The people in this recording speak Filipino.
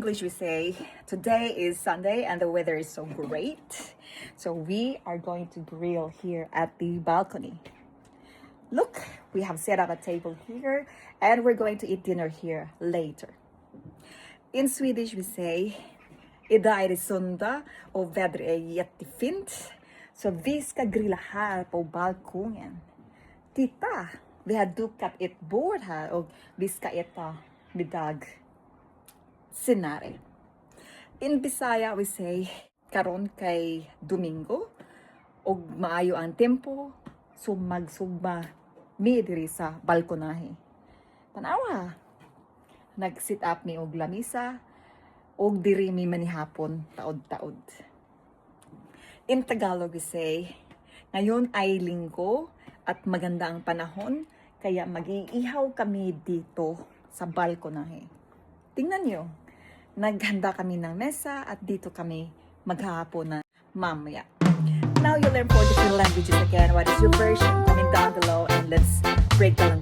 English we say, today is Sunday and the weather is so great. So we are going to grill here at the balcony. Look, we have set up a table here and we're going to eat dinner here later. In Swedish we say, idag är det söndag och vädret är jättefint. Så vi ska grilla här på balkongen. Titta, vi har dukat ett bord här och vi ska äta middag senare. In Bisaya we say, karon kay Domingo og maayo ang tempo, so magsugba mi diri sa balkonahe. Tanawa, nag-sit up mi og lamisa og diri mi manihapon taod-taod. In Tagalog we say, ngayon ay linggo at maganda ang panahon, kaya mag-iihaw kami dito sa balkonahe. Tingnan nyo, naghanda kami ng mesa at dito kami maghahapon na mamaya. Now you learn 4 different languages again. What is your version? Comment down below and let's break down